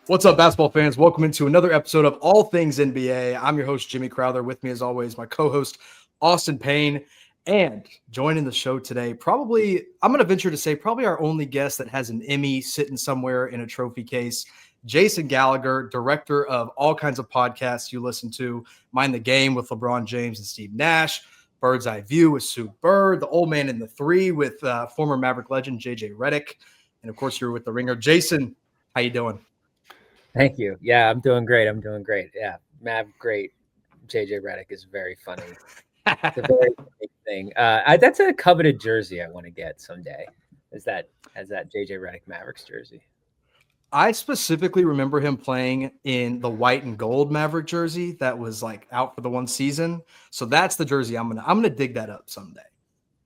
What's up, basketball fans? Welcome into another episode of All Things NBA. I'm your host, Jimmy Crowther. With me, as always, my co-host, Austin Payne. And joining the show today, probably, I'm going to venture to say, probably our only guest that has an Emmy sitting somewhere in a trophy case, Jason Gallagher, director of all kinds of podcasts you listen to, Mind the Game with LeBron James and Steve Nash, Bird's Eye View with Sue Bird, The Old Man in the Three with former Maverick legend JJ Redick, and of course, you're with The Ringer. Jason, how you doing? Thank you. Yeah, I'm doing great. Yeah, Mav, great. JJ Redick is very funny. It's a very funny thing. That's a coveted jersey I want to get someday. Is that JJ Redick Mavericks jersey? I specifically remember him playing in the white and gold Maverick jersey that was like out for the one season. So that's the jersey I'm gonna dig that up someday.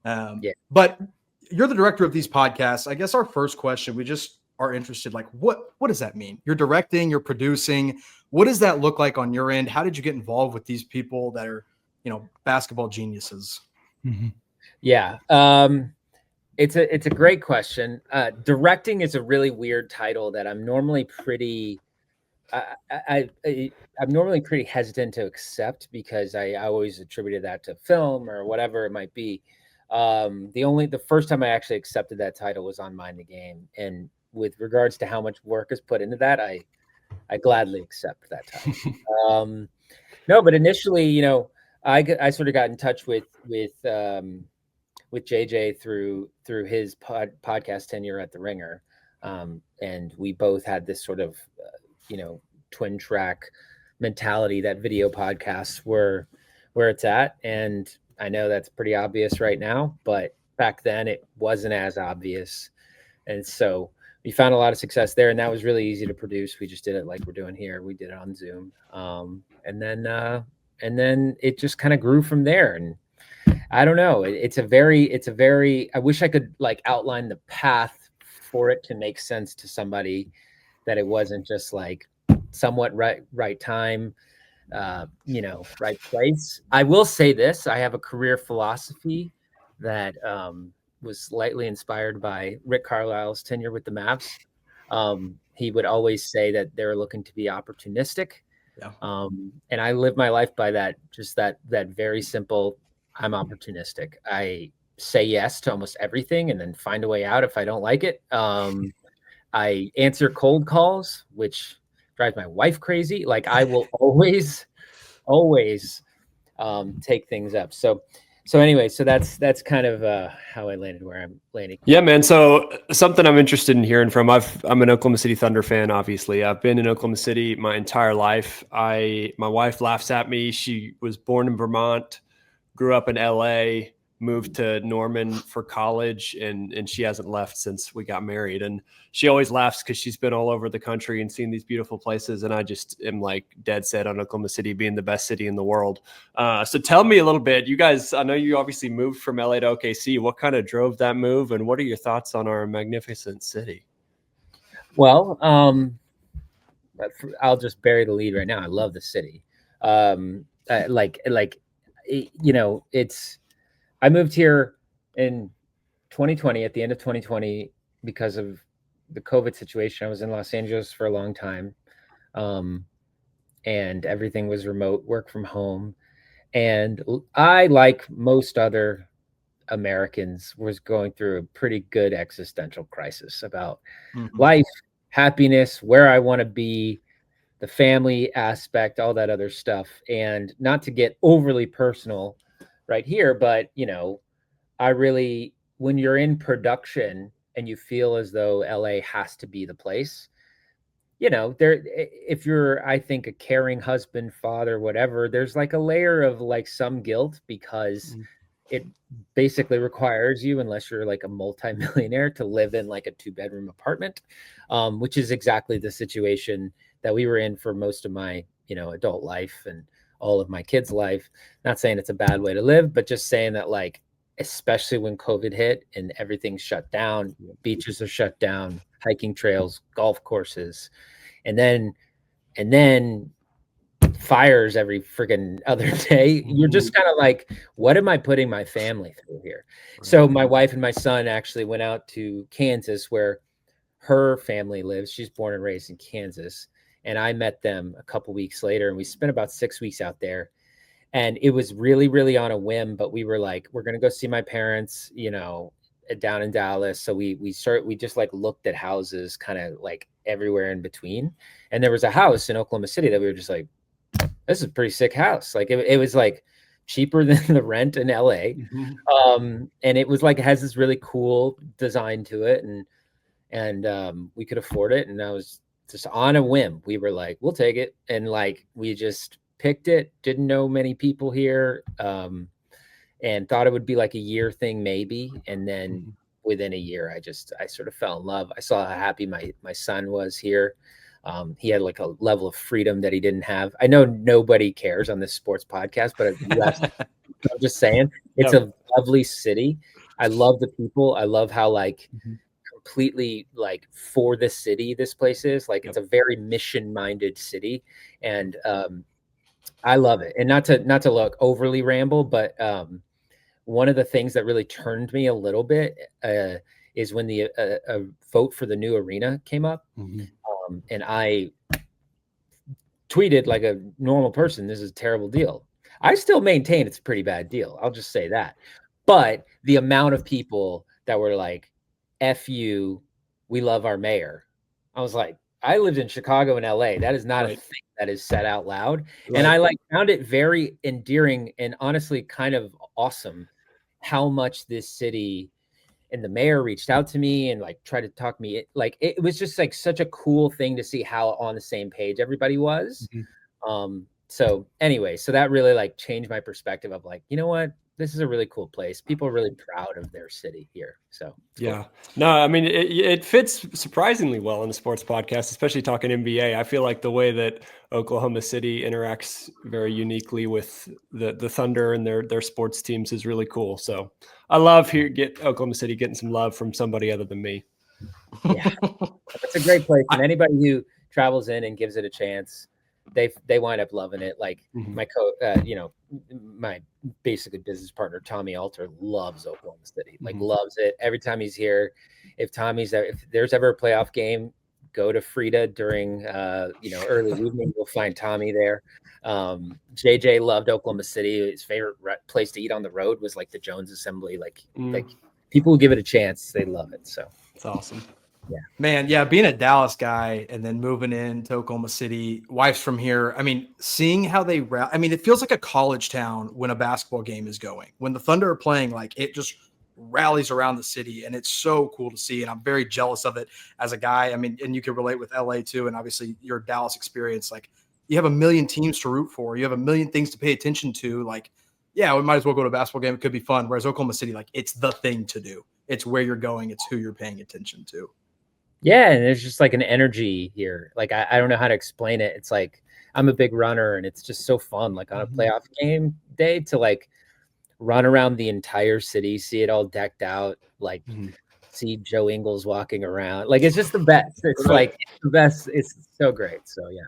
Yeah. But you're the director of these podcasts. I guess our first question, we just are interested, like what does that mean? You're directing, you're producing. What does that look like on your end? How did you get involved with these people that are, basketball geniuses? Mm-hmm. Yeah. It's a great question. Directing is a really weird title that I'm normally pretty I'm normally pretty hesitant to accept because I always attributed that to film or whatever it might be. The first time I actually accepted that title was on Mind the Game, and with regards to how much work is put into that, I gladly accept that title. No, but initially, I sort of got in touch with JJ through his podcast tenure at The Ringer, and we both had this sort of twin track mentality that video podcasts were where it's at, and I know that's pretty obvious right now, but back then it wasn't as obvious, and so we found a lot of success there, and that was really easy to produce. We just did it like we're doing here. We did it on Zoom, and then it just kind of grew from there. And I don't know. It's a very. I wish I could like outline the path for it to make sense to somebody, that it wasn't just like somewhat right time, right place. I will say this: I have a career philosophy that was slightly inspired by Rick Carlisle's tenure with the Mavs. He would always say that they're looking to be opportunistic. Yeah. And I live my life by that, just that very simple, I'm opportunistic. I say yes to almost everything and then find a way out if I don't like it. I answer cold calls, which drives my wife crazy. Like I will always take things up. So anyway, so that's kind of how I landed where I'm landing. Yeah, man. So something I'm interested in hearing from, I'm an Oklahoma City Thunder fan, obviously. I've been in Oklahoma City my entire life. My wife laughs at me. She was born in Vermont, grew up in LA, moved to Norman for college, and she hasn't left since we got married. And she always laughs because she's been all over the country and seen these beautiful places. And I just am like dead set on Oklahoma City being the best city in the world. So tell me a little bit, you guys, I know you obviously moved from LA to OKC. What kind of drove that move? And what are your thoughts on our magnificent city? Well, I'll just bury the lead right now. I love the city. I moved here in 2020, at the end of 2020, because of the COVID situation. I was in Los Angeles for a long time, and everything was remote, work from home. And I, like most other Americans, was going through a pretty good existential crisis about life, happiness, where I want to be, the family aspect, all that other stuff. And not to get overly personal right here, but when you're in production and you feel as though LA has to be the place, if you're, I think, a caring husband, father, whatever, there's like a layer of like some guilt because it basically requires you, unless you're like a multimillionaire, to live in like a 2-bedroom apartment, which is exactly the situation that we were in for most of my, adult life and all of my kids' life. Not saying it's a bad way to live, but just saying that, like, especially when COVID hit and everything's shut down, beaches are shut down, hiking trails, golf courses, and then fires every friggin' other day. You're just kind of like, what am I putting my family through here? So my wife and my son actually went out to Kansas, where her family lives. She's born and raised in Kansas. And I met them a couple weeks later, and we spent about 6 weeks out there. And it was really, really on a whim, but we were like, we're going to go see my parents, down in Dallas. So we just like looked at houses kind of like everywhere in between. And there was a house in Oklahoma City that we were just like, this is a pretty sick house. Like it was like cheaper than the rent in LA. Mm-hmm. And it was like, it has this really cool design to it. And we could afford it. And I was just on a whim. We were like, we'll take it. And like, we just picked it, didn't know many people here, and thought it would be like a year thing maybe. And then within a year, I sort of fell in love. I saw how happy my son was here. He had like a level of freedom that he didn't have. I know nobody cares on this sports podcast, but I'm just saying, it's a lovely city. I love the people. I love how like completely like for the city this place is. Like it's a very mission-minded city. And I love it. And not to look overly ramble, but one of the things that really turned me a little bit is when the vote for the new arena came up. And I tweeted like a normal person, this is a terrible deal. I still maintain it's a pretty bad deal. I'll just say that. But the amount of people that were like, F you, we love our mayor. I was like, I lived in Chicago and LA. That is not a thing that is said out loud. And I like found it very endearing and honestly kind of awesome how much this city and the mayor reached out to me and like tried to talk me. Like it was just like such a cool thing to see how on the same page everybody was. So anyway, so that really like changed my perspective of like, you know what? This is a really cool place. People are really proud of their city here. So yeah, no, I mean, it fits surprisingly well in a sports podcast, especially talking NBA. I feel like the way that Oklahoma City interacts very uniquely with the Thunder and their sports teams is really cool. So I love Oklahoma City getting some love from somebody other than me. Yeah, it's a great place. And anybody who travels in and gives it a chance, they wind up loving it. Like my basically business partner, Tommy Alter, loves Oklahoma City, like loves it. Every time he's here, if there's ever a playoff game, go to Frida during, early evening, you'll find Tommy there. JJ loved Oklahoma City. His favorite place to eat on the road was like the Jones Assembly. Like people who give it a chance, they love it. So it's awesome. Yeah, man. Yeah. Being a Dallas guy and then moving into Oklahoma City, wife's from here. I mean, seeing how it feels like a college town when a basketball game is going. When the Thunder are playing, like it just rallies around the city, and it's so cool to see. And I'm very jealous of it as a guy. I mean, and you can relate with LA too. And obviously your Dallas experience, like you have a million teams to root for. You have a million things to pay attention to. Like, yeah, we might as well go to a basketball game. It could be fun. Whereas Oklahoma City, like it's the thing to do. It's where you're going. It's who you're paying attention to. Yeah, and there's just like an energy here. Like I don't know how to explain it. It's like I'm a big runner, and it's just so fun. Like on a playoff game day to like run around the entire city, see it all decked out, like see Joe Ingles walking around. Like it's just the best. It's like the best. It's so great. So yeah.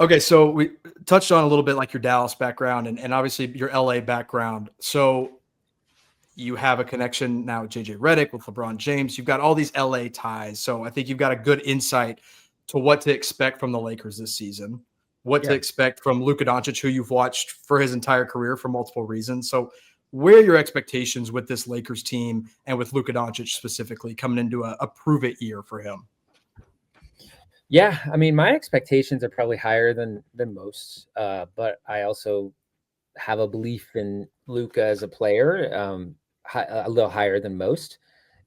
Okay, so we touched on a little bit like your Dallas background and obviously your LA background. So you have a connection now with JJ Redick, with LeBron James. You've got all these LA ties. So I think you've got a good insight to what to expect from the Lakers this season, what to expect from Luka Doncic, who you've watched for his entire career for multiple reasons. So where are your expectations with this Lakers team and with Luka Doncic specifically coming into a prove-it year for him? Yeah, I mean, my expectations are probably higher than most, but I also have a belief in Luka as a player, a little higher than most,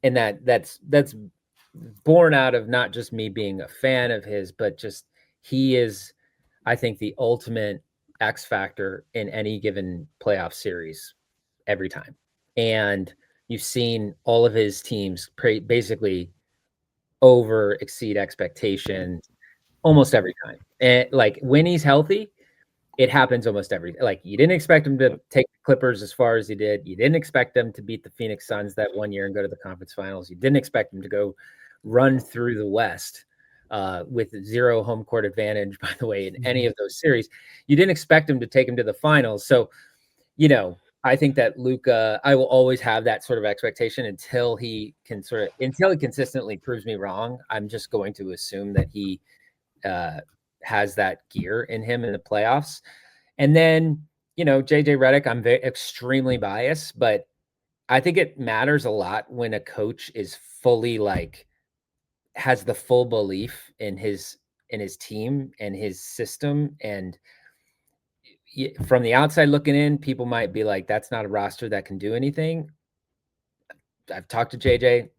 and that's born out of not just me being a fan of his, but just he is, I think, the ultimate X factor in any given playoff series every time. And you've seen all of his teams basically exceed expectations almost every time. And like when he's healthy, it happens almost like you didn't expect him to take the Clippers as far as he did. You didn't expect them to beat the Phoenix Suns that one year and go to the conference finals. You didn't expect him to go run through the West with 0 home court advantage, by the way, in any of those series. You didn't expect him to take him to the finals. So, I think that Luka, I will always have that sort of expectation until he consistently proves me wrong. I'm just going to assume that he has that gear in him in the playoffs. And then, JJ Redick, I'm extremely biased, but I think it matters a lot when a coach is fully has the full belief in his team and his system. And from the outside looking in, people might be like, that's not a roster that can do anything. I've talked to JJ.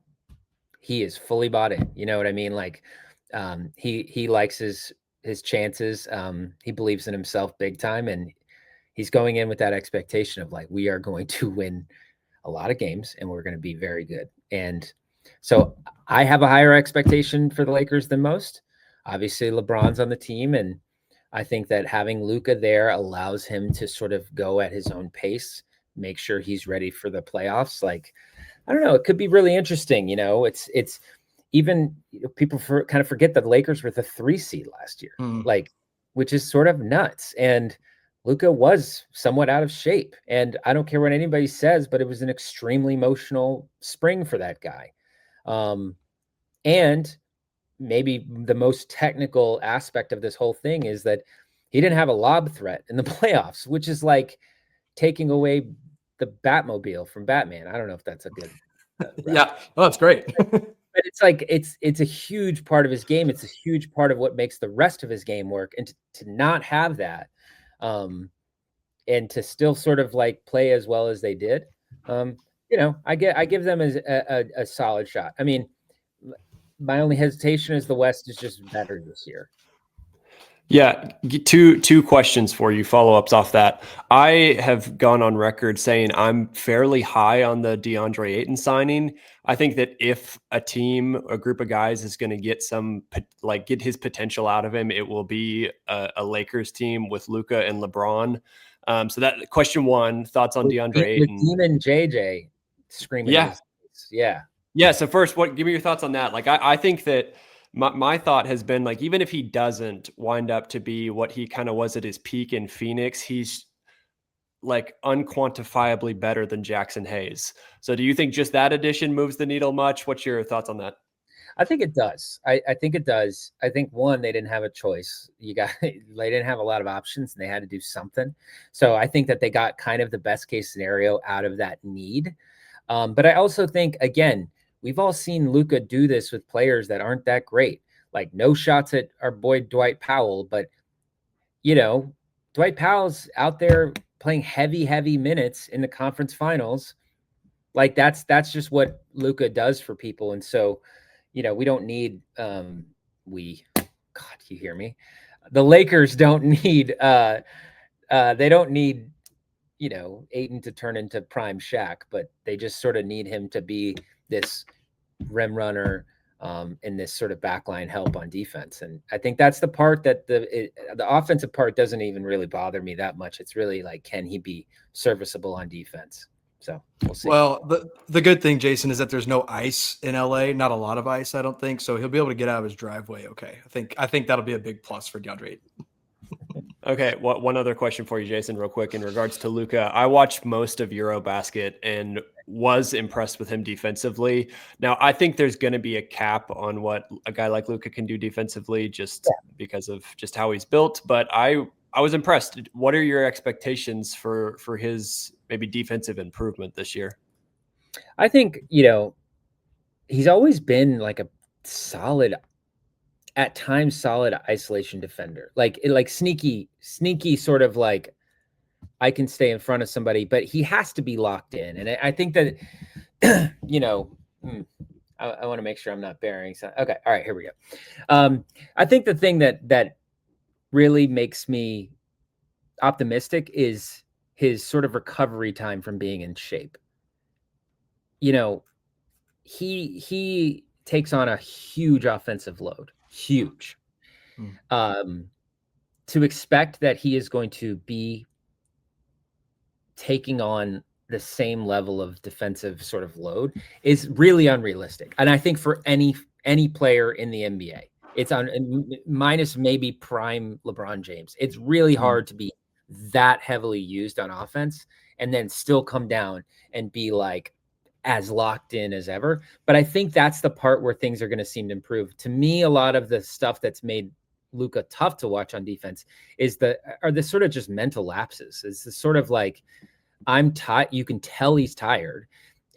He is fully bought in. You know what I mean? He likes his chances. He believes in himself big time. And he's going in with that expectation of we are going to win a lot of games and we're going to be very good. And so I have a higher expectation for the Lakers than most. Obviously, LeBron's on the team, and I think that having Luka there allows him to sort of go at his own pace, make sure he's ready for the playoffs. I don't know, it could be really interesting. It's even people kind of forget that the Lakers were the 3 seed last year, which is sort of nuts. And Luka was somewhat out of shape. And I don't care what anybody says, but it was an extremely emotional spring for that guy. And maybe the most technical aspect of this whole thing is that he didn't have a lob threat in the playoffs, which is like taking away the Batmobile from Batman. I don't know if that's a good. Yeah, oh, that's great. But it's a huge part of his game. It's a huge part of what makes the rest of his game work. And to not have that, and to still sort of play as well as they did, I give them a solid shot. I mean, my only hesitation is the West is just better this year. Yeah, two questions for you, follow-ups off that. I have gone on record saying I'm fairly high on the DeAndre Ayton signing. I think that if a team, a group of guys is going to get get his potential out of him, it will be a Lakers team with Luka and LeBron. So that question one, thoughts on DeAndre Ayton? With Demon JJ screaming. Yeah. Yeah. So first, give me your thoughts on that. I think that my thought has been even if he doesn't wind up to be what he kind of was at his peak in Phoenix, he's unquantifiably better than Jackson Hayes. So do you think just that addition moves the needle much? What's your thoughts on that? I think it does. I think it does. I think one, they didn't have a choice. They didn't have a lot of options and they had to do something. So I think that they got kind of the best case scenario out of that need. But I also think, again, we've all seen Luka do this with players that aren't that great. No shots at our boy Dwight Powell, but Dwight Powell's out there playing heavy minutes in the conference finals. That's just what Luka does for people. And so, we don't need God, you hear me? The Lakers don't need they don't need Ayton to turn into prime Shaq, but they just sort of need him to be this rim runner and this sort of backline help on defense. And I think that's the part that the offensive part doesn't even really bother me that much. It's really can he be serviceable on defense? So we'll see. Well, the good thing, Jason, is that there's no ice in LA. Not a lot of ice, I don't think. So he'll be able to get out of his driveway. Okay. I think that'll be a big plus for DeAndre. Okay. One other question for you, Jason, real quick, in regards to Luka. I watched most of Eurobasket and was impressed with him defensively. Now, I think there's going to be a cap on what a guy like Luka can do defensively because of just how he's built. But I was impressed. What are your expectations for his maybe defensive improvement this year? I think, he's always been a solid, at times solid isolation defender, sneaky sort of I can stay in front of somebody, but he has to be locked in. And I think that, I want to make sure I'm not bearing. Okay. All right, here we go. I think the thing that really makes me optimistic is his sort of recovery time from being in shape. He takes on a huge offensive load, huge. To expect that he is going to be taking on the same level of defensive sort of load is really unrealistic. And I think for any player in the NBA, it's on minus maybe prime LeBron James. It's really hard to be that heavily used on offense and then still come down and be like as locked in as ever. But I think that's the part where things are going to seem to improve. To me, a lot of the stuff that's made Luka tough to watch on defense are the sort of just mental lapses. It's the sort of like, I'm tired. You can tell he's tired.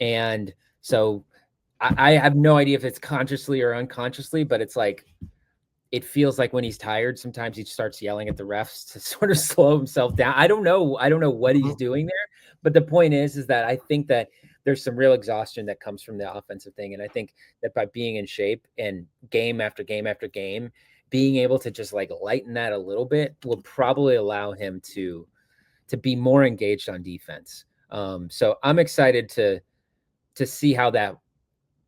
And so I have no idea if it's consciously or unconsciously, but it's like, it feels like when he's tired, sometimes he starts yelling at the refs to sort of slow himself down. I don't know what he's doing there, but the point is that I think that there's some real exhaustion that comes from the offensive thing. And I think that by being in shape and game after game after game, being able to just like lighten that a little bit will probably allow him to be more engaged on defense. So I'm excited to see how that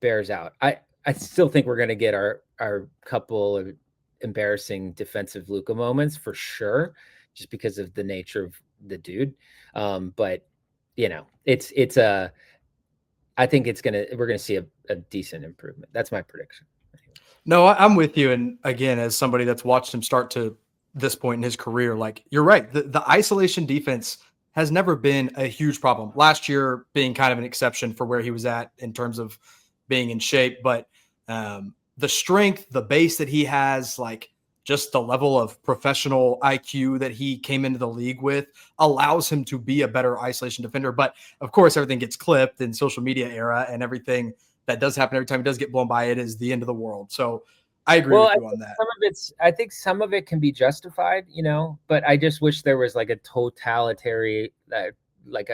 bears out. I still think we're going to get our couple of embarrassing defensive Luka moments for sure, just because of the nature of the dude. But you know, I think we're going to see a decent improvement. That's my prediction. No, I'm with you. And again, as somebody that's watched him start to this point in his career, like you're right. The isolation defense has never been a huge problem. Last year being kind of an exception for where he was at in terms of being in shape, but the strength, the base that he has, like just the level of professional IQ that he came into the league with allows him to be a better isolation defender. But of course, everything gets clipped in social media era, and everything that does happen every time he does get blown by it is the end of the world. So I agree with you on that. I think some of it can be justified, you know, but I just wish there was like a totalitarian, like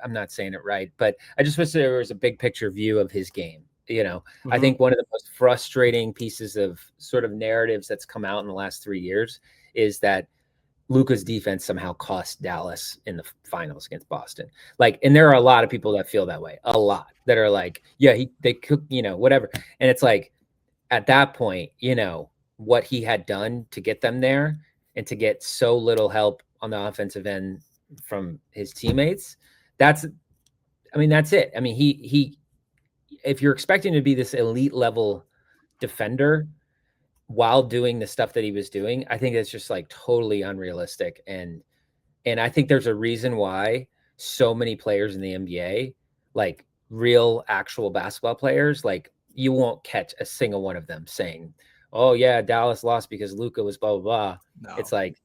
I'm not saying it right, but I just wish there was a big picture view of his game. You know, I think one of the most frustrating pieces of sort of narratives that's come out in the last 3 years is that Luka's defense somehow cost Dallas in the finals against Boston. Like, and there are a lot of people that feel that way, a lot that are like, yeah, they cook, you know, whatever. And it's like, at that point, you know, what he had done to get them there and to get so little help on the offensive end from his teammates, that's it. I mean, he if you're expecting to be this elite level defender while doing the stuff that he was doing, I think it's just like totally unrealistic. And I think there's a reason why so many players in the NBA, like real actual basketball players, like you won't catch a single one of them saying, oh yeah, Dallas lost because Luka was blah, blah, blah. No. It's like,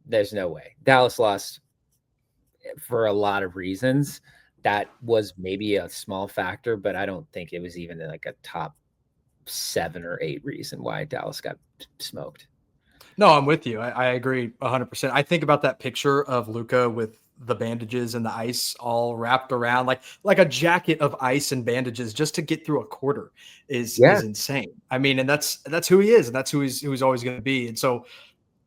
there's no way. Dallas lost for a lot of reasons. That was maybe a small factor, but I don't think it was even like a top 7 or 8 reason why Dallas got smoked. No, I'm with you. I agree 100%. I think about that picture of Luka with the bandages and the ice all wrapped around, like a jacket of ice and bandages just to get through a quarter is insane. I mean, and that's who he is, and that's who he's always going to be. And so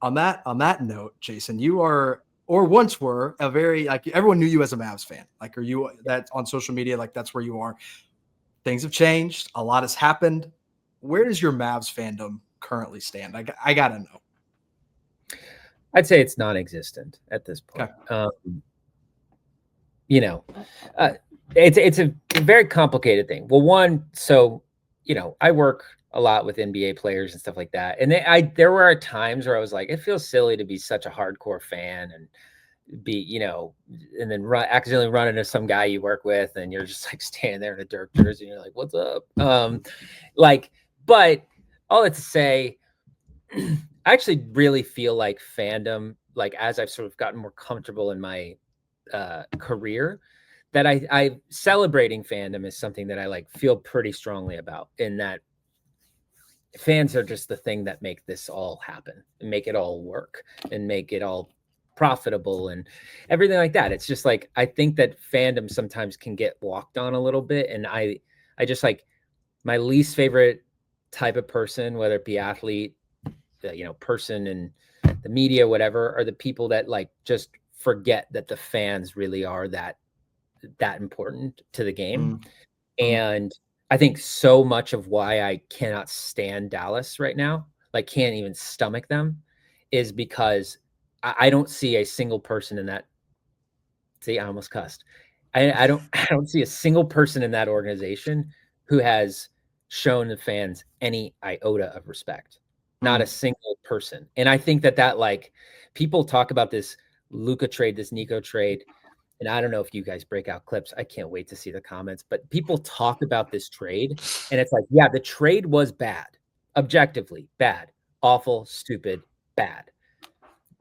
on that note, Jason, you are, or once were, a very, like, everyone knew you as a Mavs fan. Like, are you that on social media? Like, that's where you are. Things have changed. A lot has happened. Where does your Mavs fandom currently stand? I gotta know. I'd say it's non-existent at this point. Okay. You know, it's a very complicated thing. Well, one, so, you know, I work a lot with NBA players and stuff like that. And there were times where I was like, it feels silly to be such a hardcore fan and be, you know, and then accidentally run into some guy you work with and you're just like standing there in a Dirk jersey and you're like, what's up? But all that to say, I actually really feel like fandom, like as I've sort of gotten more comfortable in my career, that I celebrating fandom is something that I like feel pretty strongly about, in that fans are just the thing that make this all happen and make it all work and make it all profitable and everything like that. It's just like, I think that fandom sometimes can get walked on a little bit. And I just like, my least favorite type of person, whether it be athlete, you know, person in the media, whatever, are the people that like just forget that the fans really are that important to the game. And I think so much of why I cannot stand Dallas right now, like can't even stomach them, is because I don't see a single person in that. See, I almost cussed. I don't see a single person in that organization who has shown the fans any iota of respect. Not a single person. And I think that like, people talk about this Luka trade, this Nico trade, and I don't know if you guys break out clips. I can't wait to see the comments, but people talk about this trade and it's like, yeah, the trade was bad, objectively bad, awful, stupid, bad.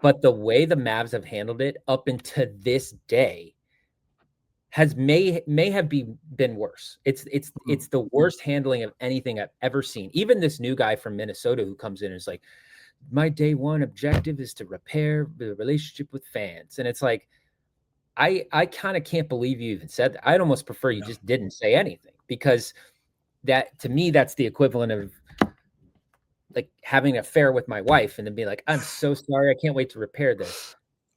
But the way the Mavs have handled it up until this day may have been worse. It's the worst handling of anything I've ever seen. Even this new guy from Minnesota who comes in and is like, my day one objective is to repair the relationship with fans. And it's like, I kind of can't believe you even said that. I'd almost prefer you just didn't say anything, because that, to me, that's the equivalent of like having an affair with my wife and then be like, I'm so sorry, I can't wait to repair this.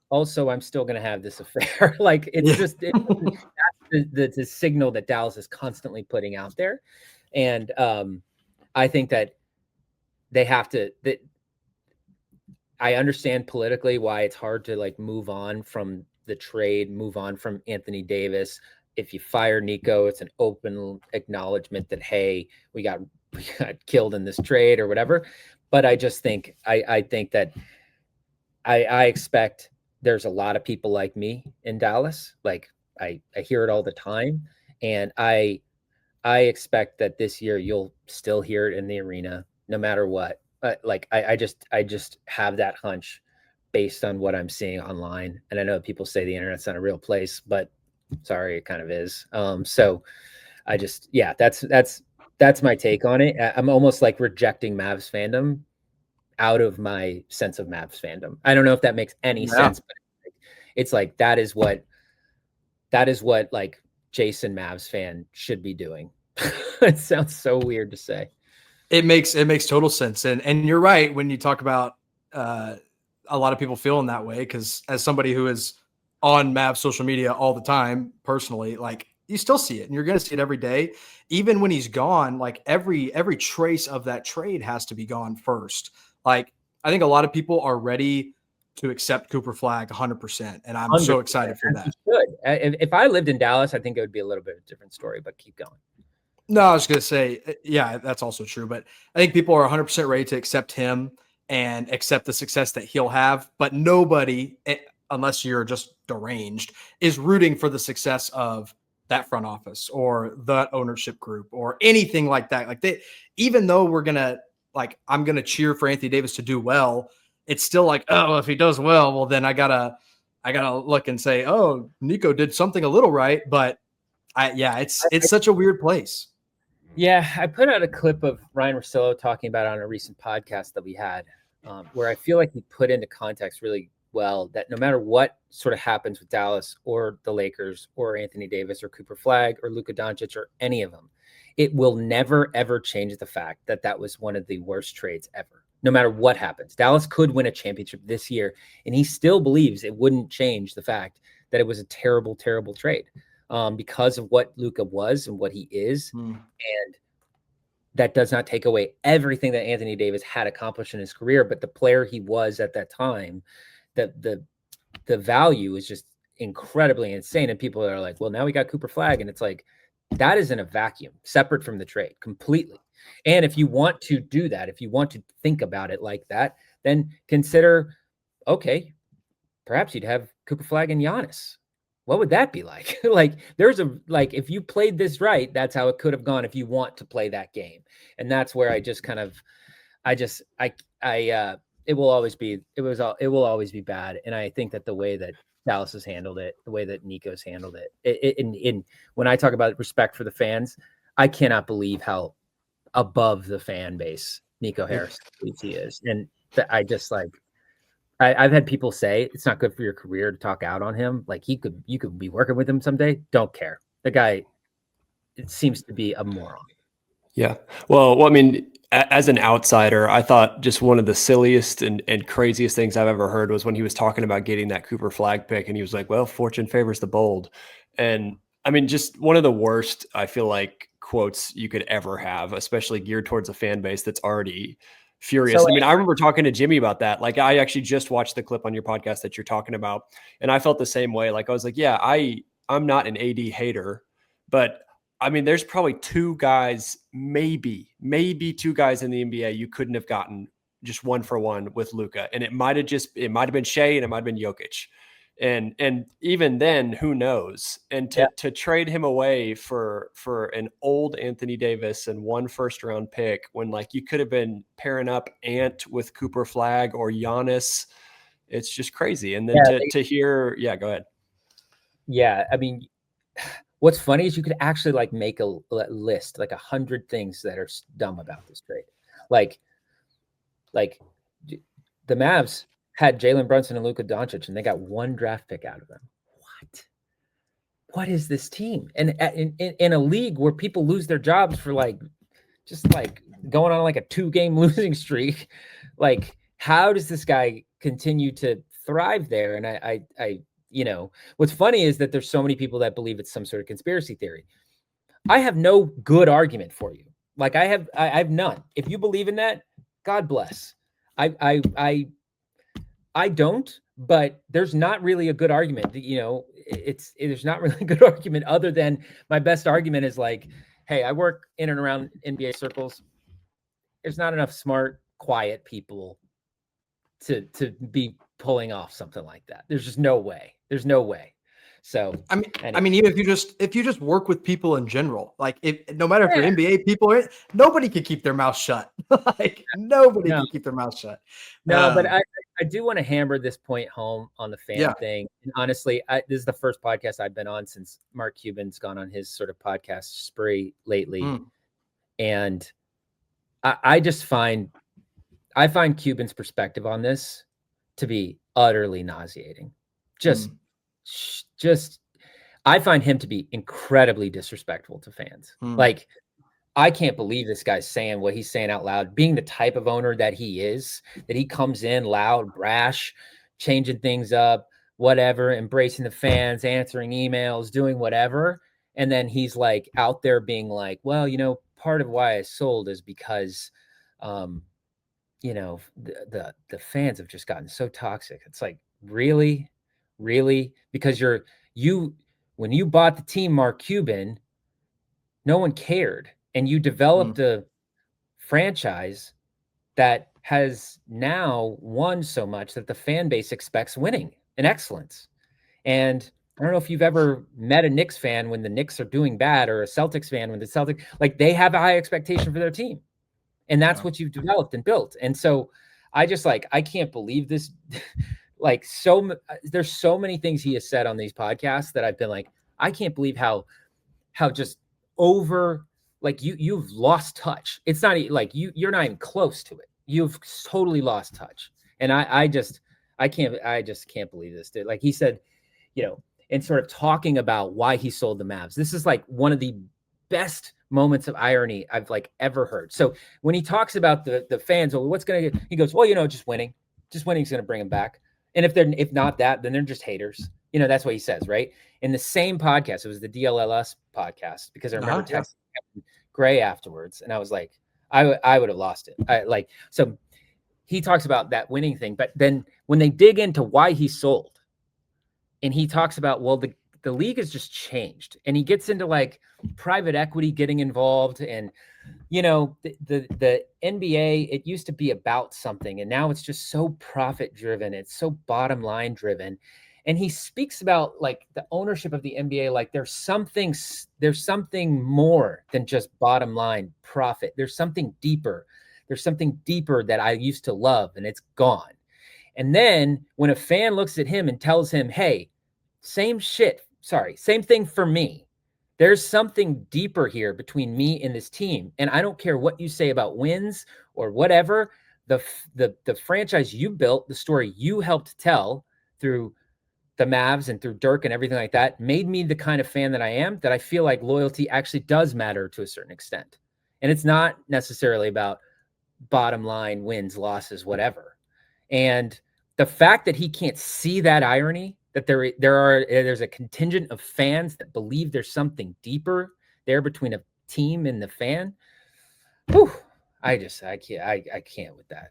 Also, I'm still going to have this affair. Like, it's just that's the signal that Dallas is constantly putting out there. And I think that they have to, that I understand politically why it's hard to like move on from the trade, move on from Anthony Davis. If you fire Nico, it's an open acknowledgement that, hey, we got killed in this trade or whatever. But I just think, I think that I expect there's a lot of people like me in Dallas. Like I hear it all the time. And I expect that this year you'll still hear it in the arena, no matter what. Like I just have that hunch based on what I'm seeing online. And I know people say the internet's not a real place, but sorry, it kind of is. So I just, yeah, that's my take on it. I'm almost like rejecting Mavs fandom out of my sense of Mavs fandom. I don't know if that makes any sense, but it's like, that is what like Jason Mavs fan should be doing. It sounds so weird to say. It makes total sense. And you're right when you talk about a lot of people feeling that way, because as somebody who is on Mavs social media all the time personally, like you still see it and you're going to see it every day. Even when he's gone, like every trace of that trade has to be gone first. Like I think a lot of people are ready to accept Cooper Flagg 100%. And I'm so excited for that. If I lived in Dallas, I think it would be a little bit of a different story, but keep going. No, I was going to say, yeah, that's also true. But I think people are 100% ready to accept him and accept the success that he'll have. But nobody, unless you're just deranged, is rooting for the success of that front office or that ownership group or anything like that. Like even though I'm going to cheer for Anthony Davis to do well, it's still like, oh, if he does well, well, then I gotta look and say, oh, Nico did something a little right. But it's such a weird place. Yeah, I put out a clip of Ryan Russillo talking about it on a recent podcast that we had, where I feel like he put into context really well that no matter what sort of happens with Dallas or the Lakers or Anthony Davis or Cooper Flagg or Luka Doncic or any of them, it will never, ever change the fact that that was one of the worst trades ever. No matter what happens, Dallas could win a championship this year, and he still believes it wouldn't change the fact that it was a terrible, terrible trade. Because of what Luka was and what he is. And that does not take away everything that Anthony Davis had accomplished in his career, but the player he was at that time, the value is just incredibly insane. And people are like, well, now we got Cooper Flagg. And it's like, that is in a vacuum, separate from the trade completely. And if you want to do that, if you want to think about it like that, then consider, okay, perhaps you'd have Cooper Flagg and Giannis. What would that be like? If you played this right, that's how it could have gone if you want to play that game. And that's where it will always be bad. And I think that the way that Dallas has handled it, the way that Nico's handled it, when I talk about respect for the fans, I cannot believe how above the fan base Nico Harrison he is. And I've had people say it's not good for your career to talk out on him. Like you could be working with him someday. Don't care. The guy, it seems to be a moron. Yeah. Well, I mean, as an outsider, I thought just one of the silliest and craziest things I've ever heard was when he was talking about getting that Cooper Flagg pick, and he was like, well, fortune favors the bold. And I mean, just one of the worst, I feel like, quotes you could ever have, especially geared towards a fan base that's already furious. I mean, I remember talking to Jimmy about that. Like, I actually just watched the clip on your podcast that you're talking about, and I felt the same way. Like, I was like, yeah, I'm not an AD hater, but I mean, there's probably two guys, maybe two guys in the NBA you couldn't have gotten just one for one with Luka. And it might have been Shea and it might have been Jokic. And even then, who knows? And to trade him away for an old Anthony Davis and 1 first-round pick, when like you could have been pairing up Ant with Cooper Flagg or Giannis, it's just crazy. And then to hear, go ahead. Yeah, I mean, what's funny is you could actually like make a list, like 100 things that are dumb about this trade. Like the Mavs had Jalen Brunson and Luka Doncic, and they got 1 draft pick out of them. What is this team? And in a league where people lose their jobs for like just like going on like a 2-game losing streak, like how does this guy continue to thrive there? And I what's funny is that there's so many people that believe it's some sort of conspiracy theory. I have no good argument for you. Like I have none. If you believe in that, God bless. I don't, but there's not really a good argument. There's not really a good argument other than my best argument is like, hey, I work in and around NBA circles. There's not enough smart, quiet people to be pulling off something like that. There's just no way. There's no way. So anyway. I mean, even if you just work with people in general, like no matter if you're NBA people, nobody can keep their mouth shut. Like nobody can keep their mouth shut. No, but I do want to hammer this point home on the fan thing. And honestly, this is the first podcast I've been on since Mark Cuban's gone on his sort of podcast spree lately. And I find Cuban's perspective on this to be utterly nauseating. I find him to be incredibly disrespectful to fans. Like, I can't believe this guy's saying what he's saying out loud, being the type of owner that he is, that he comes in loud, brash, changing things up, whatever, embracing the fans, answering emails, doing whatever. And then he's like out there being like, well, part of why I sold is because, the fans have just gotten so toxic. It's like, really? Because when you bought the team, Mark Cuban, no one cared. And you developed a franchise that has now won so much that the fan base expects winning and excellence. And I don't know if you've ever met a Knicks fan when the Knicks are doing bad, or a Celtics fan when the Celtics, like, they have a high expectation for their team. And that's what you've developed and built. And so I can't believe this. Like, there's so many things he has said on these podcasts that I've been like, I can't believe how just over, like, you've lost touch. It's not like you're not even close to it. You've totally lost touch. And I just can't believe this, dude. Like he said, and sort of talking about why he sold the Mavs. This is like one of the best moments of irony I've like ever heard. So when he talks about the fans, he goes, well, just winning is going to bring him back. And if not that, then they're just haters. That's what he says, right? In the same podcast, it was the DLLS podcast, because I remember texting Gray afterwards, and I was like, I would have lost it. So he talks about that winning thing, but then when they dig into why he sold, and he talks about, well, the league has just changed, and he gets into like private equity getting involved, and the NBA, it used to be about something, and now it's just so profit driven. It's so bottom line driven. And he speaks about like the ownership of the NBA, like there's something more than just bottom line profit. There's something deeper. There's something deeper that I used to love, and it's gone. And then when a fan looks at him and tells him, hey, same thing for me. There's something deeper here between me and this team. And I don't care what you say about wins or whatever. The franchise you built, the story you helped tell through the Mavs and through Dirk and everything like that, made me the kind of fan that I am, that I feel like loyalty actually does matter to a certain extent. And it's not necessarily about bottom line wins, losses, whatever. And the fact that he can't see that irony, that there's a contingent of fans that believe there's something deeper there between a team and the fan. Whew, I can't with that.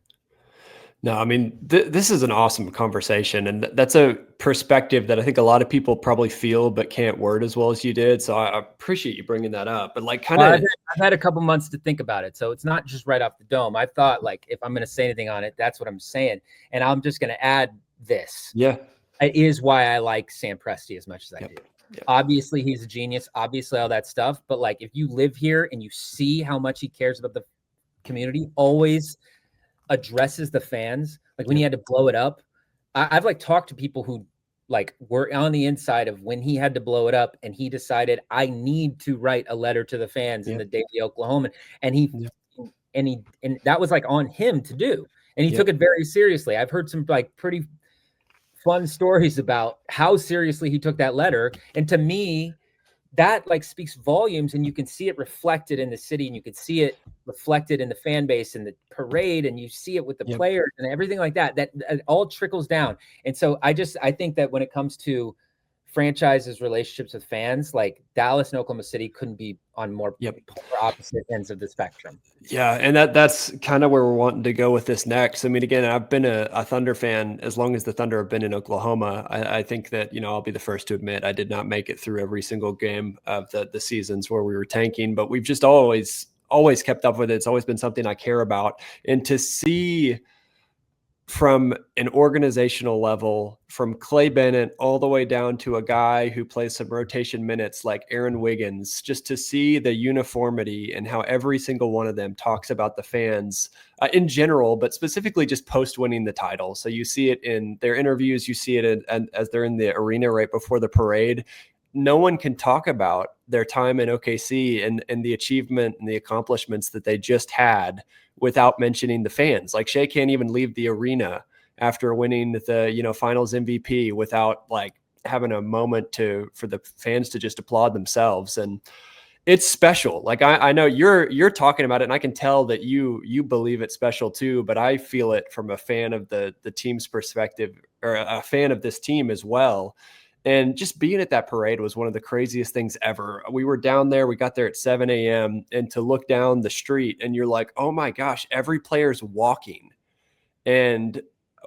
No, I mean, this is an awesome conversation, and that's a perspective that I think a lot of people probably feel but can't word as well as you did. So I appreciate you bringing that up. But like, I've had a couple months to think about it, so it's not just right off the dome. I thought, like, if I'm going to say anything on it, that's what I'm saying, and I'm just going to add this. Yeah. It is why I like Sam Presti as much as I do. Yep. Obviously, he's a genius. Obviously, all that stuff. But like, if you live here and you see how much he cares about the community, always addresses the fans. Like when he had to blow it up, I've like talked to people who like were on the inside of when he had to blow it up, and he decided I need to write a letter to the fans in the Daily Oklahoman, and and that was like on him to do, and he took it very seriously. I've heard some like pretty fun stories about how seriously he took that letter, and to me, that like speaks volumes, and you can see it reflected in the city, and you can see it reflected in the fan base and the parade, and you see it with the players and everything like that. That all trickles down. And so I think that when it comes to franchises' relationships with fans, like Dallas and Oklahoma City couldn't be on more opposite ends of the spectrum. Yeah, and that's kind of where we're wanting to go with this next. I mean, again, I've been a Thunder fan as long as the Thunder have been in Oklahoma. I think that, I'll be the first to admit I did not make it through every single game of the seasons where we were tanking, but we've just always kept up with it. It's always been something I care about. And to see from an organizational level, from Clay Bennett all the way down to a guy who plays some rotation minutes like Aaron Wiggins, just to see the uniformity and how every single one of them talks about the fans in general, but specifically just post winning the title. So you see it in their interviews, you see it as they're in the arena right before the parade. No one can talk about their time in OKC and the achievement and the accomplishments that they just had without mentioning the fans. Like Shea can't even leave the arena after winning the, finals MVP without like having a moment for the fans to just applaud themselves. And it's special. Like I know you're talking about it, and I can tell that you believe it's special too, but I feel it from a fan of the team's perspective, or a fan of this team as well. And just being at that parade was one of the craziest things ever. We were down there, we got there at 7 a.m. and to look down the street and you're like, oh my gosh, every player's walking. And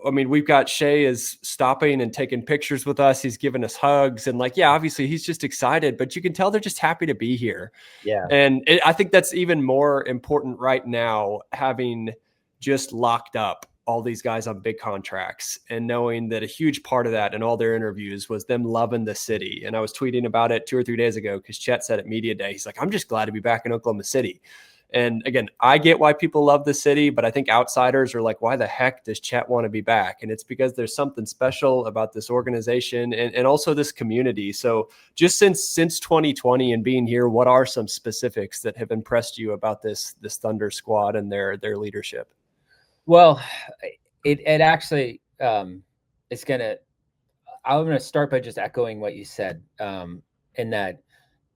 I mean, we've got Shea is stopping and taking pictures with us. He's giving us hugs and like, yeah, obviously he's just excited, but you can tell they're just happy to be here. Yeah. And I think that's even more important right now, having just locked up all these guys on big contracts and knowing that a huge part of that in all their interviews was them loving the city. And I was tweeting about it 2 or 3 days ago because Chet said at Media Day, he's like, I'm just glad to be back in Oklahoma City. And again, I get why people love the city, but I think outsiders are like, why the heck does Chet want to be back? And it's because there's something special about this organization and also this community. So just since 2020 and being here, what are some specifics that have impressed you about this Thunder squad and their leadership? Well, it actually it's I'm gonna start by just echoing what you said, in that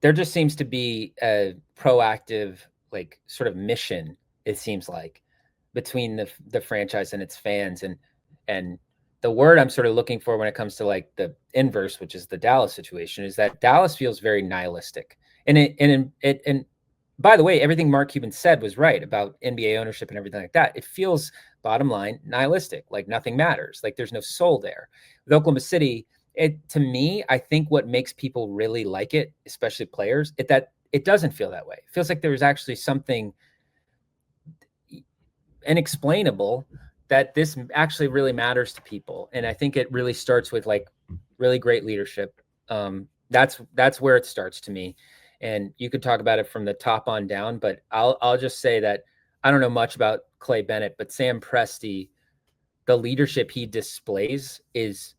there just seems to be a proactive like sort of mission, it seems like, between the franchise and its fans, and the word I'm sort of looking for when it comes to like the inverse, which is the Dallas situation, is that Dallas feels very nihilistic, and by the way, everything Mark Cuban said was right about NBA ownership and everything like that. It feels, bottom line, nihilistic, like nothing matters, like there's no soul there. With Oklahoma City, to me, I think what makes people really like it, especially players, that it doesn't feel that way. It feels like there's actually something inexplainable that this actually really matters to people. And I think it really starts with like really great leadership. That's where it starts to me. And you could talk about it from the top on down, but I'll just say that I don't know much about Clay Bennett, but Sam Presti, the leadership he displays is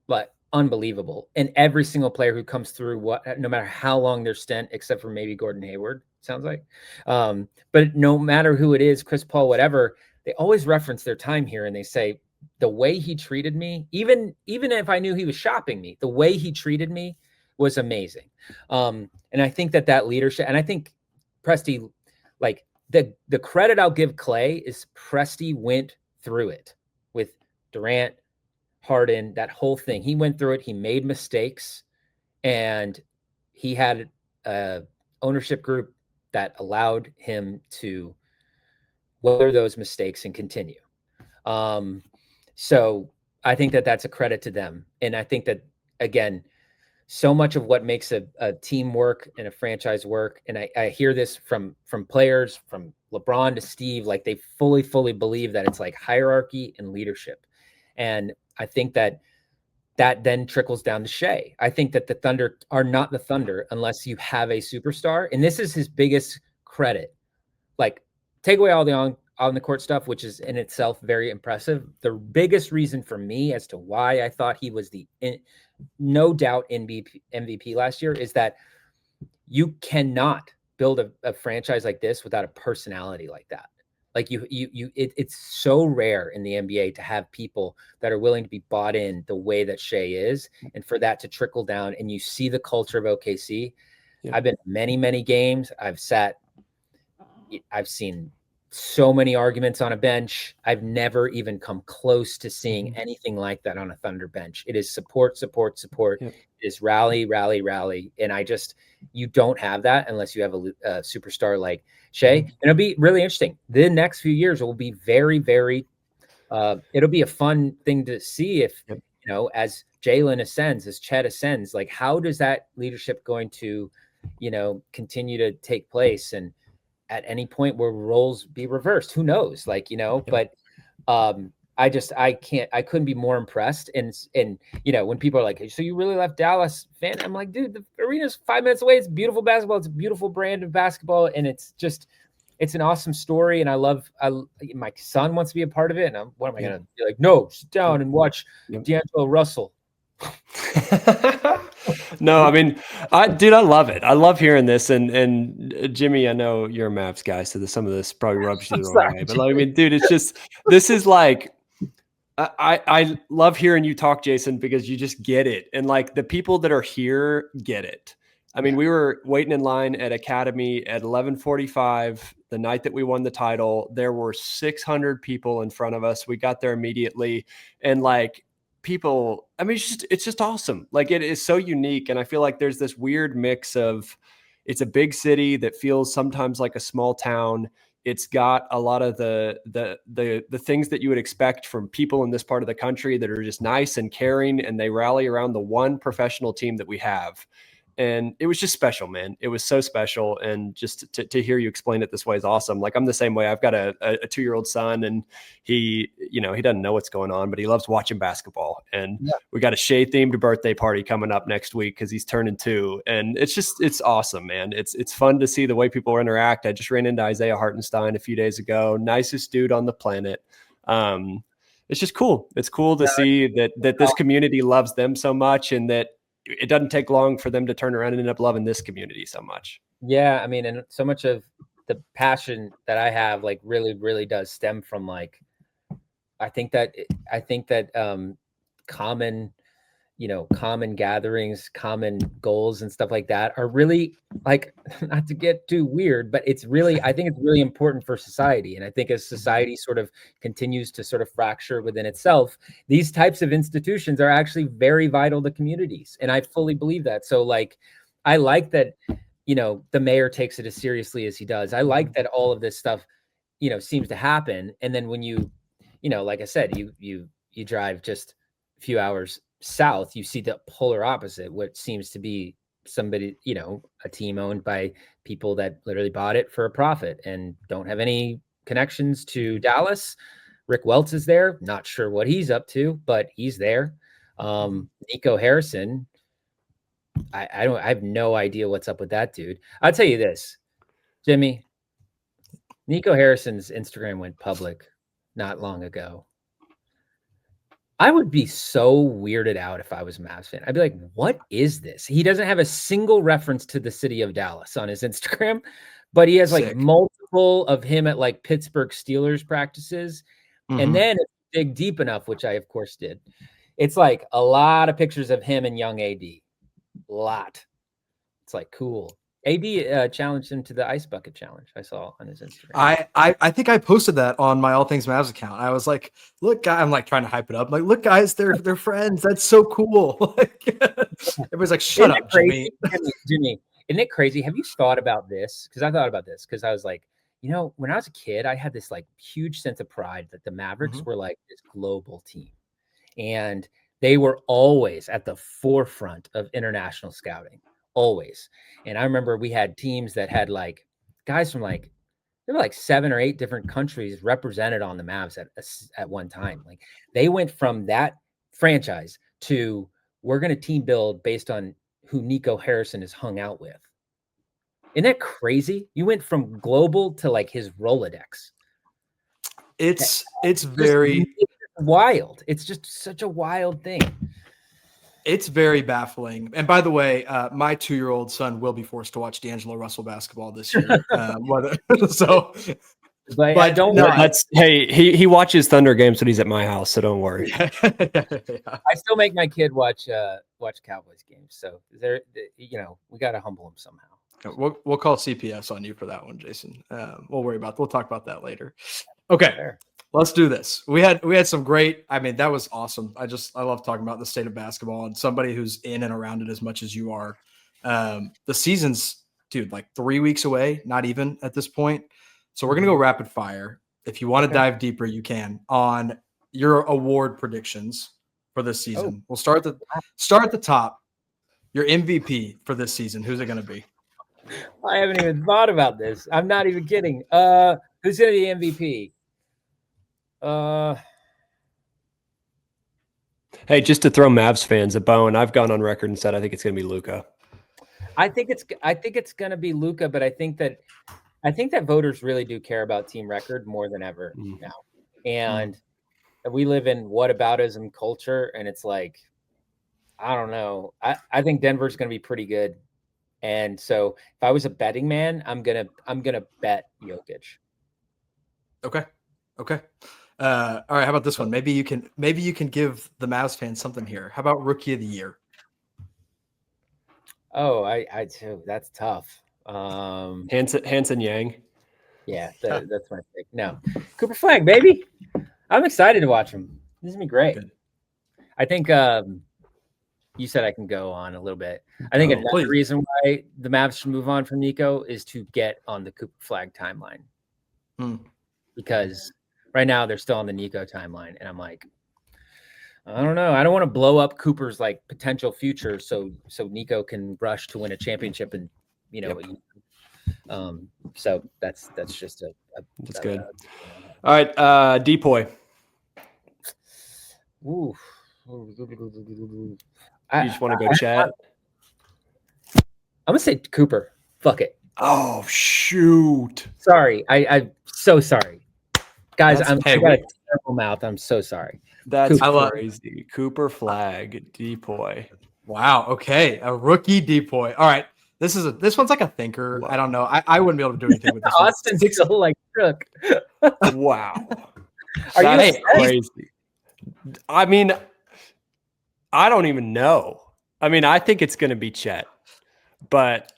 like unbelievable. And every single player who comes through, no matter how long their stint, except for maybe Gordon Hayward, sounds like, but no matter who it is, Chris Paul, whatever, they always reference their time here and they say the way he treated me, even if I knew he was shopping me, the way he treated me was amazing. And I think that leadership, and I think Presti, like the credit I'll give Clay is Presti went through it with Durant, Harden, that whole thing. He went through it. He made mistakes, and he had a ownership group that allowed him to weather those mistakes and continue. So I think that's a credit to them. And I think that, again, so much of what makes a team work and a franchise work, and I hear this from players, from LeBron to Steve, like they fully believe that it's like hierarchy and leadership. And I think that that then trickles down to Shea. I think that the Thunder are not the Thunder unless you have a superstar. And this is his biggest credit. Like, take away all the on the court stuff, which is in itself very impressive. The biggest reason for me as to why I thought he was the no doubt MVP last year is that you cannot build a franchise like this without a personality like that. Like it's so rare in the NBA to have people that are willing to be bought in the way that Shea is, and for that to trickle down. And you see the culture of OKC. Yeah. I've been to many, many games. I've seen so many arguments on a bench. I've never even come close to seeing anything like that on a Thunder bench. It is support, support, support. Yeah. It is rally, rally, rally. And you don't have that unless you have a superstar like Shea. And it'll be really interesting. The next few years will be very, very, it'll be a fun thing to see if, as Jalen ascends, as Chet ascends, like how does that leadership going to, continue to take place? And at any point where roles be reversed, who knows? Like, but I couldn't be more impressed. And when people are like, hey, so you really left Dallas, fan? I'm like, dude, the arena's 5 minutes away. It's beautiful basketball. It's a beautiful brand of basketball. And it's an awesome story. And my son wants to be a part of it. And what am I going to be like? No, sit down and watch D'Angelo Russell. No, I mean, I love it. I love hearing this. And Jimmy, I know you're a Mavs guy, so some of this probably rubs you the wrong way. But I mean, dude, it's just, this is like, I love hearing you talk, Jason, because you just get it. And like the people that are here get it. I mean, we were waiting in line at Academy at 11:45 the night that we won the title. There were 600 people in front of us. We got there immediately. And like, people, I mean, it's just awesome. Like it is so unique. And I feel like there's this weird mix of, it's a big city that feels sometimes like a small town. It's got a lot of the things that you would expect from people in this part of the country that are just nice and caring, and they rally around the one professional team that we have. And it was just special, man. It was so special. And just to hear you explain it this way is awesome. Like I'm the same way. I've got a 2-year-old son, and he doesn't know what's going on, but he loves watching basketball. And we got a Shea themed birthday party coming up next week because he's turning 2. And it's awesome, man. It's fun to see the way people interact. I just ran into Isaiah Hartenstein a few days ago. Nicest dude on the planet. It's just cool. It's cool to see that this community loves them so much, and that it doesn't take long for them to turn around and end up loving this community so much. Yeah. I mean, and so much of the passion that I have, like really, really does stem from like, I think that common gatherings, common goals and stuff like that are really, like, not to get too weird, but I think it's really important for society. And I think as society sort of continues to sort of fracture within itself, these types of institutions are actually very vital to communities. And I fully believe that. So like, I like that, the mayor takes it as seriously as he does. I like that all of this stuff, seems to happen. And then when you like I said, you drive just a few hours south, you see the polar opposite, what seems to be somebody, a team owned by people that literally bought it for a profit and don't have any connections to Dallas. Rick Welts is there. Not sure what he's up to, but he's there. Nico Harrison, I have no idea what's up with that dude. I'll tell you this, Jimmy, Nico Harrison's Instagram went public not long ago. I would be so weirded out if I was a Mavs fan. I'd be like, what is this? He doesn't have a single reference to the city of Dallas on his Instagram, but he has like multiple of him at like Pittsburgh Steelers practices. And then if you dig deep enough, which I of course did, it's like a lot of pictures of him and young AD. A lot. It's like cool. AD challenged him to the ice bucket challenge. I saw on his Instagram. I think I posted that on my All Things Mavs account. I was like, look, guys, I'm like trying to hype it up. I'm like, look, guys, they're friends. That's so cool. Everybody's like, shut up, Jimmy. Jimmy, isn't it crazy? Have you thought about this? Because I thought about this because I was like, when I was a kid, I had this like huge sense of pride that the Mavericks were like this global team, and they were always at the forefront of international scouting. Always. And I remember we had teams that had like guys from like, there were like 7 or 8 different countries represented on the Mavs at one time. Like they went from that franchise to we're going to team build based on who Nico Harrison has hung out with. Isn't that crazy? You went from global to like his Rolodex. It's very wild. It's just such a wild thing. It's very baffling. And by the way, my 2-year-old son will be forced to watch D'Angelo Russell basketball this year. So, but don't worry. That's he watches Thunder games when he's at my house, so don't worry. Yeah. I still make my kid watch Cowboys games. So we got to humble him somehow. We'll call CPS on you for that one, Jason. We'll talk about that later. Okay. Fair. Let's do this. We had some great, that was awesome. I love talking about the state of basketball and somebody who's in and around it as much as you are. The season's, dude, like 3 weeks away, not even at this point. So we're going to go rapid fire. If you want to dive deeper, you can on your award predictions for this season. We'll start at the top. Your MVP for this season. Who's it going to be? I haven't even thought about this. I'm not even kidding. Who's going to be MVP? Hey, just to throw Mavs fans a bone, I've gone on record and said I think it's going to be Luka. I think it's going to be Luka, but I think that voters really do care about team record more than ever now. And we live in whataboutism culture, and it's like, I don't know. I think Denver's going to be pretty good. And so if I was a betting man, I'm gonna bet Jokic. Okay. All right. How about this one? Maybe you can give the Mavs fans something here. How about Rookie of the Year? Oh, I too. That's tough. Hanson Yang. Yeah, that's my pick. No, Cooper Flagg, baby. I'm excited to watch him. This is gonna be great. Good. I think you said I can go on a little bit. I think another reason why the Mavs should move on from Nico is to get on the Cooper Flagg timeline. Because right now they're still on the Nico timeline, and I'm like, I don't know. I don't want to blow up Cooper's like potential future, so Nico can rush to win a championship, and so that's just that's good. All right, DPOY. Ooh. You just want to go chat? I'm gonna say Cooper. Fuck it. Oh shoot! Sorry, I'm so sorry, guys. I got a terrible mouth. I'm so sorry. That's crazy. Cooper Flagg, DPOY. Wow. Okay, a rookie DPOY. All right, this one's like a thinker. Wow. I don't know. I wouldn't be able to do anything with this. Austin's still like shook. Wow. Are That's you crazy? I mean, I don't even know. I mean, I think it's going to be Chet, but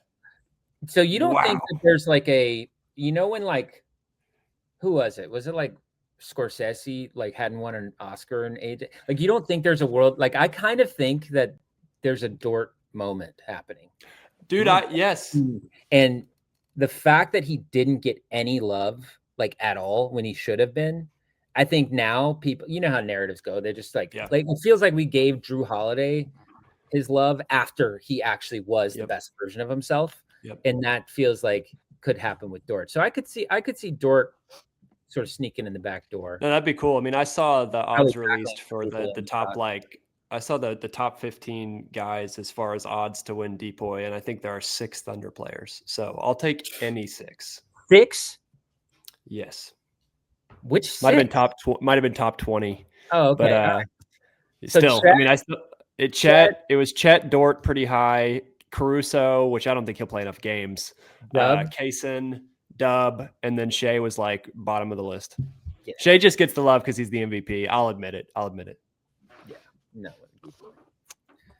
so you don't think that there's like when like, who was it? Was it like Scorsese like hadn't won an Oscar in age? Like, you don't think there's a world, like, I kind of think that there's a Dort moment happening. Dude, yes. And the fact that he didn't get any love like at all when he should have been, I think now people, you know how narratives go. They're just like it feels like we gave Drew Holiday his love after he actually was the best version of himself. And that feels like could happen with Dort. So I could see Dort sort of sneaking in the back door. No, that'd be cool. I mean, I saw the odds released for the top, I saw the top 15 guys as far as odds to win DPOY, and I think there are 6 Thunder players. So I'll take any 6. 6? Yes. Which 6? Might have been top 20. Oh, okay. But still, Chet, I mean, it was Chet, Dort pretty high, Caruso, which I don't think he'll play enough games. Kaysen, Dub, and then Shea was like bottom of the list. Yeah. Shea just gets the love because he's the MVP. I'll admit it. Yeah. No.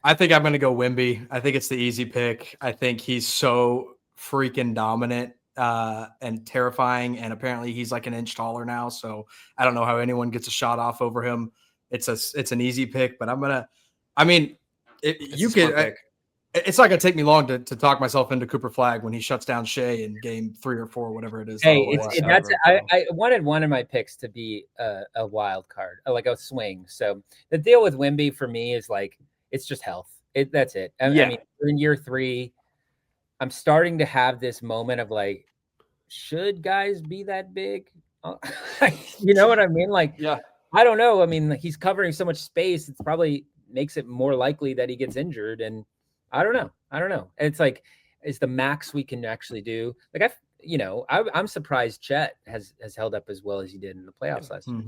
I think I'm going to go Wemby. I think it's the easy pick. I think he's so freaking dominant and terrifying. And apparently he's like an inch taller now. So I don't know how anyone gets a shot off over him. It's an easy pick, but it's not going to take me long to talk myself into Cooper Flagg when he shuts down Shea in game 3 or 4, whatever it is. Hey, I wanted one of my picks to be a wild card, like a swing. So the deal with Wemby for me is like, it's just health. That's it. I mean, we're in year 3. I'm starting to have this moment of like, should guys be that big? You know what I mean? Like, I don't know. I mean, he's covering so much space. It's probably makes it more likely that he gets injured. And I don't know. It's like, it's the max we can actually do. Like I'm surprised Chet has held up as well as he did in the playoffs last year.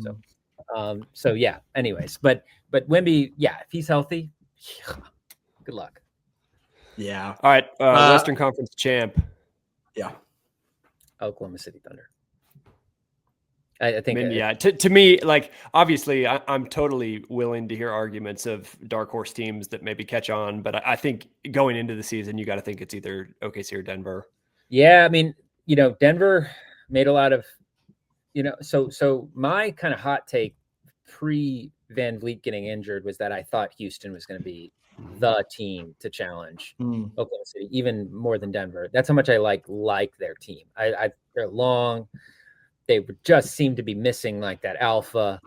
So yeah. Anyways, but Wemby, yeah, if he's healthy, good luck. Yeah. All right. Western Conference champ. Yeah. Oklahoma City Thunder. I think. To me, like, obviously, I'm totally willing to hear arguments of dark horse teams that maybe catch on, but I think going into the season, you got to think it's either OKC or Denver. Yeah, I mean, Denver made a lot of, so my kind of hot take pre Van Vliet getting injured was that I thought Houston was going to be the team to challenge Oklahoma City, even more than Denver. That's how much I like their team. They're long. They just seem to be missing like that alpha,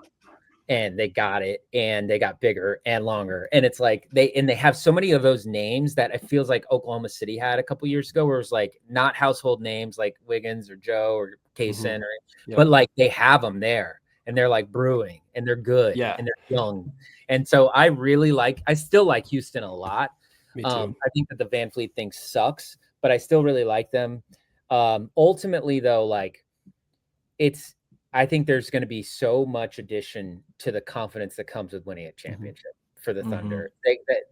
and they got it, and they got bigger and longer. And it's like they have so many of those names that it feels like Oklahoma City had a couple years ago, where it was like not household names like Wiggins or Joe or Kaysen, but like they have them there, and they're like brewing, and they're good, and they're young. And so I still like Houston a lot. Me too. I think that the Van Vliet thing sucks, but I still really like them. Ultimately though, like, I think there's going to be so much addition to the confidence that comes with winning a championship for the Thunder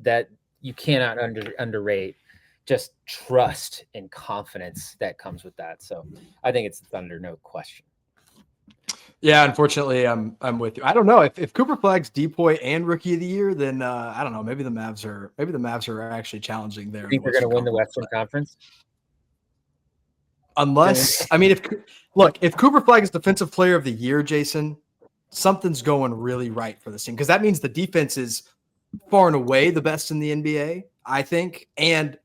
that you cannot underrate just trust and confidence that comes with that. So I think it's the Thunder, no question. Yeah, unfortunately, I'm with you. I don't know if Cooper Flagg's DPOY and Rookie of the Year, then I don't know. Maybe the Mavs are actually challenging there. You think they're going to win the Western Conference? Unless, I mean, if Cooper Flagg is Defensive Player of the Year, Jason, something's going really right for this team, because that means the defense is far and away the best in the NBA, I think. And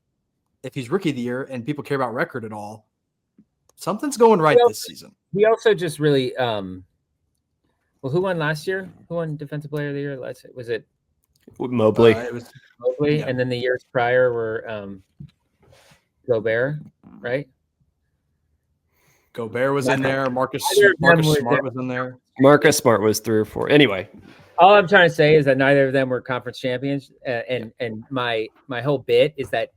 if he's Rookie of the Year and people care about record at all, something's going right this season. He also just really, who won last year? Who won Defensive Player of the Year? Was it Mobley? It was Mobley, and then the years prior were Gobert, right? Gobert was in there. Marcus Smart was in there. Marcus Smart was 3 or 4. Anyway, all I'm trying to say is that neither of them were conference champions, and my whole bit is that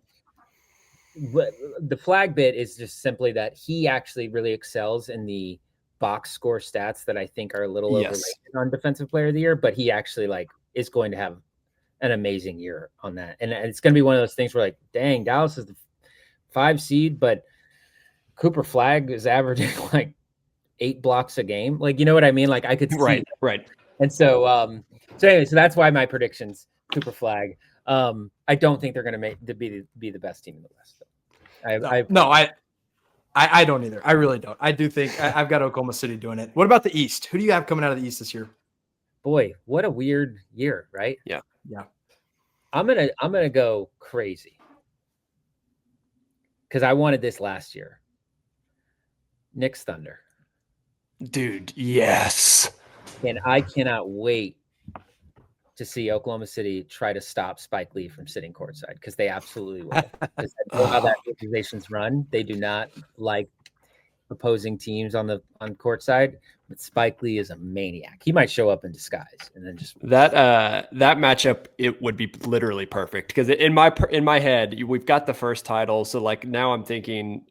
the Flagg bit is just simply that he actually really excels in the box score stats that I think are a little overrated on Defensive Player of the Year, but he actually is going to have an amazing year on that, and it's going to be one of those things where dang, Dallas is the 5 seed, but Cooper Flagg is averaging 8 blocks a game. You know what I mean? I could see right. And so anyway, so that's why my predictions, Cooper Flagg. I don't think they're going to be the best team in the West. I don't either. I really don't. I do think I've got Oklahoma City doing it. What about the East? Who do you have coming out of the East this year? Boy, what a weird year, right? Yeah. I'm gonna go crazy because I wanted this last year. Knicks Thunder. Dude, yes. And I cannot wait to see Oklahoma City try to stop Spike Lee from sitting courtside, because they absolutely will. Because I know how that organization's run. They do not like opposing teams on courtside, but Spike Lee is a maniac. He might show up in disguise and then just that matchup. It would be literally perfect, because in my head we've got the first title, so now I'm thinking,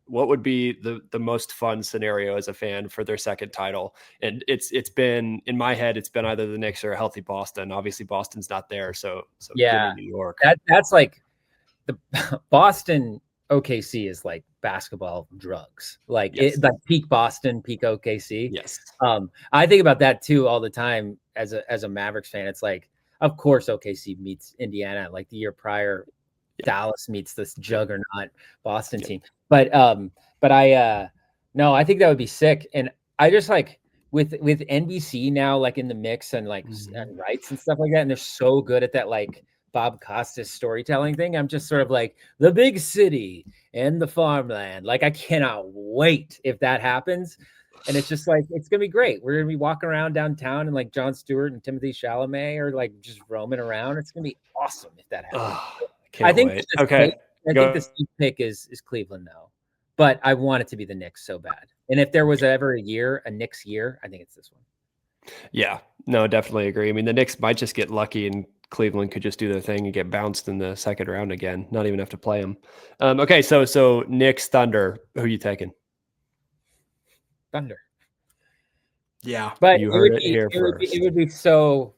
what would be the most fun scenario as a fan for their second title? And it's been, in my head, it's been either the Knicks or a healthy Boston. Obviously Boston's not there. So yeah, give me New York. That's the Boston OKC is like basketball drugs. It's like peak Boston, peak OKC. Yes. I think about that too all the time as a Mavericks fan. It's of course OKC meets Indiana the year prior. Dallas meets this juggernaut Boston team. But I I think that would be sick. And I just with NBC now in the mix and and rights and stuff like that, and they're so good at that Bob Costas storytelling thing. I'm just sort of the big city and the farmland. I cannot wait if that happens. And it's just it's gonna be great. We're gonna be walking around downtown and Jon Stewart and Timothée Chalamet are just roaming around. It's gonna be awesome if that happens. I think the safe pick is Cleveland though, but I want it to be the Knicks so bad. And if there was ever a Knicks year, I think it's this one. Yeah, no, definitely agree. I mean, the Knicks might just get lucky and Cleveland could just do their thing and get bounced in the second round again, not even have to play them. Okay, so Knicks, Thunder, who are you taking? Thunder. Yeah. But you heard it here first. It would be so.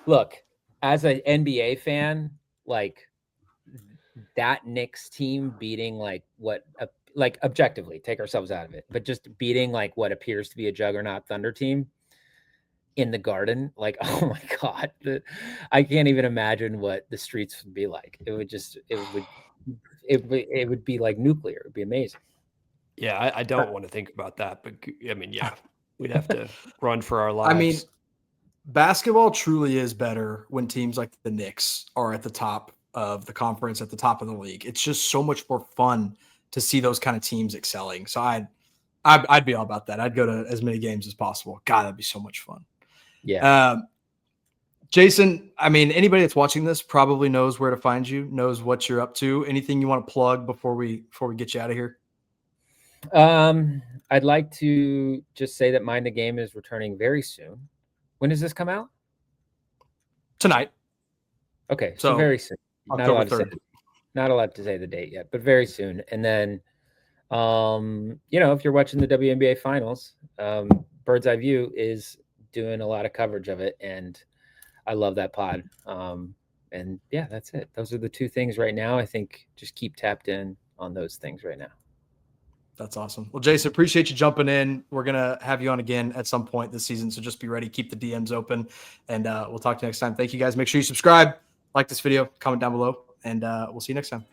Look, as an NBA fan, like that Knicks team beating like what, like objectively, take ourselves out of it, but just beating like what appears to be a juggernaut Thunder team in the Garden, like, oh my God, I can't even imagine what the streets would be like. It would be like nuclear. It would be amazing. Yeah, I don't want to think about that, but I mean, yeah, we'd have to run for our lives. I mean, basketball truly is better when teams like the Knicks are at the top of the conference, at the top of the league. It's just so much more fun to see those kind of teams excelling. So I'd be all about that. I'd go to as many games as possible. God, that'd be so much fun. Yeah. Jason, I mean, anybody that's watching this probably knows where to find you, knows what you're up to. Anything you want to plug before we get you out of here? I'd like to just say that Mind the Game is returning very soon. When does this come out? Tonight. Okay, so very soon. October 3rd. Not allowed to say the date yet, but very soon. And then, if you're watching the WNBA finals, Bird's Eye View is doing a lot of coverage of it, and I love that pod. And yeah, that's it. Those are the two things right now. I think just keep tapped in on those things right now. That's awesome. Well, Jason, appreciate you jumping in. We're going to have you on again at some point this season, so just be ready. Keep the DMs open, and we'll talk to you next time. Thank you, guys. Make sure you subscribe, like this video, comment down below, and we'll see you next time.